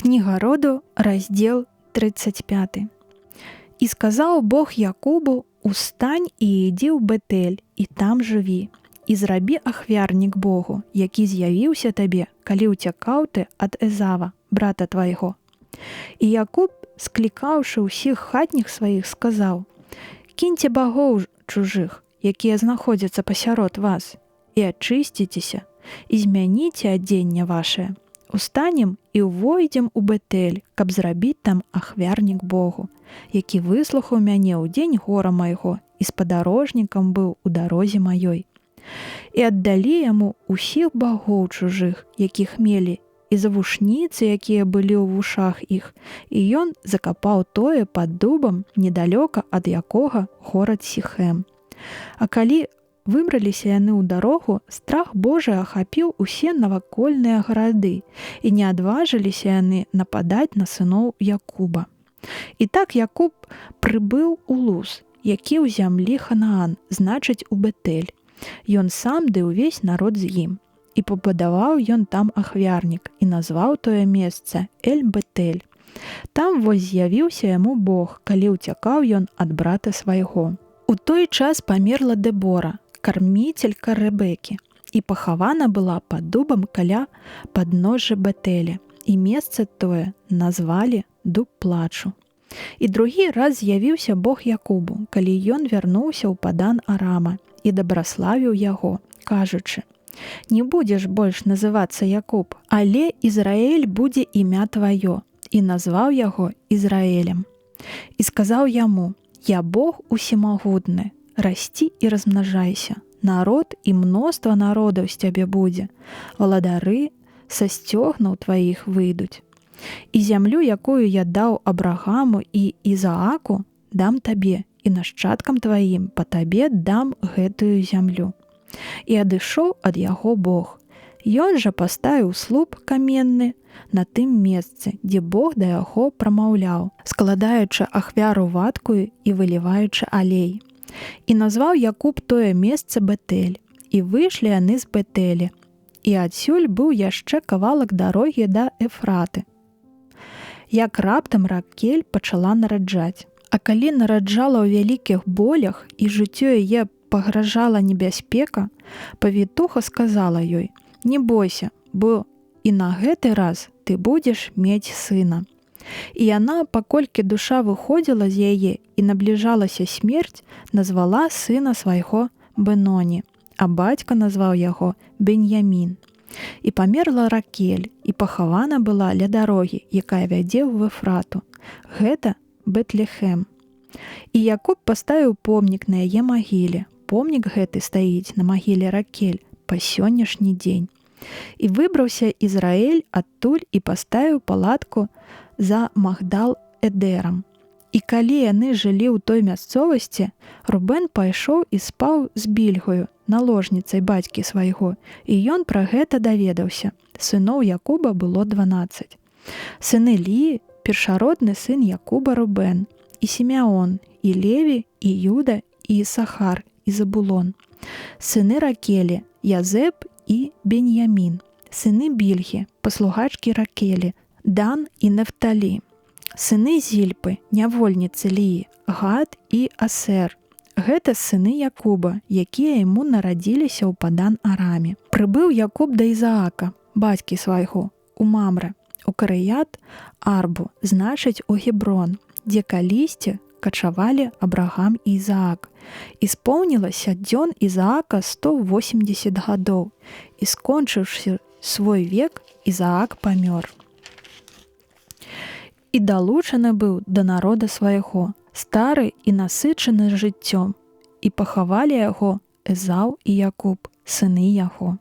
Кніга роду, раздзел 35. І сказаў Бог Якубу: «Устань і ідзі ў Бетэль, і там жыві, і зрабі ахвярнік Богу, які з'явіўся табе, калі ўцякаў ты ад Эзава, брата твайго». І Якуб, склікаўшы ўсіх хатніх сваіх, сказаў: «Кіньце багоў чужых, якія знаходзяцца пасярод вас, і ачысціцеся, і змяніце адзенне вашае. Устанем і ўвойдзем у Бетэль, каб зрабіць там ахвярнік Богу, які выслухаў мяне ў дзень гора майго і спадарожнікам быў у дарозе маёй». І аддалі яму ўсіх багоў чужых, якіх мелі, і завушніцы, якія былі ў вушах іх, і ён закапаў тое пад дубам, недалёка ад якога горад Сіхэм. А калі выбраліся яны ў дарогу, страх Божы ахапіў усе навакольныя гарады, і не адважыліся яны нападаць на сыноў Якуба. І так Якуб прыбыў у Луз, які ў зямлі Ханаан, значыць у Бетэль. Ён сам ды ўвесь народ з ім. І пабудаваў ён там ахвярнік, і назваў тое месца Эль-Бетэль. Там вось з'явіўся яму Бог, калі ўцякаў ён ад брата свайго. У той час памерла Дэбора, карміцелька Рэбекі, і пахавана была пад дубам каля падножжа Бетэля, і месца тое назвалі дуб плачу. І другі раз з'явіўся Бог Якубу, калі ён вярнуўся ў падан Арама, і дабраславіў яго, кажучы: «Не будзеш больш называцца Якуб, але Ізраэль будзе імя тваё», і назваў яго Ізраэлем. І сказаў яму: «Я Бог усімагутны, расці і размнажайся, народ і мноства народаў з цябе будзе, валадары са сцёгнаў тваіх выйдуць. І зямлю, якую я даў Абрагаму і Ізааку, дам табе, і нашчадкам тваім па табе дам гэтую зямлю». І адышоў ад яго Бог. Ён жа паставіў слуп каменны на тым месцы, дзе Бог да яго прамаўляў, складаючы ахвяру вадкую і выліваючы алей. І назваў Якуб тое месца Бетэль, і выйшлі яны з Бетэля. І адсюль быў яшчэ кавалак дарогі да Эфраты. Як раптам Ракель пачала нараджаць. А калі нараджала ў вялікіх болях і жыццё яе пагражала небяспека, павітуха сказала ёй: «Не бойся, бо і на гэты раз ты будзеш мець сына». І яна, паколькі душа выходзіла з яе і набліжалася смерць, назвала сына свайго Беноні, а бацька назваў яго Беньямін. І памерла Ракель, і пахавана была ля дарогі, якая вядзе ў Эфрату. Гэта Бетлехэм. І Якуб паставіў помнік на яе магіле. Помнік гэты стаіць на магіле Ракель па сённяшні дзень. І выбраўся Ізраэль адтуль і паставіў палатку за Магдал-Эдэрам. І калі яны жылі ў той мясцовасці, Рубен пайшоў і спаў з Більгою, наложніцай бацькі свайго, і ён пра гэта даведаўся. Сыноў Якуба было 12. Сыны Ліі, першародны сын Якуба Рубен, і Сімеон, і Леві, і Юда, і Ісахар, і Забулон. Сыны Ракелі, Язэб і Беньямін. Сыны Більгі, паслугачкі Ракелі, Дан і Нефталі. Сыны Зільпы, нявольніцы Ліі, Гад і Асер. Гэта сыны Якуба, якія яму нарадзіліся ў падан Араме. Прыбыў Якуб да Ізаака, бацькі свайго, у Мамрэ, у Карыят Арбу, значыць у Геброн, дзе калісьці качавалі Абрагам і Ізаак. І споўнілася дзён Ізаака 180 гадоў, і скончыўшы свой век, Ізаак памёр. І далучаны быў да народа свайго, стары і насычаны жыццём, і пахавалі яго Эзаў і Якуб, сыны яго.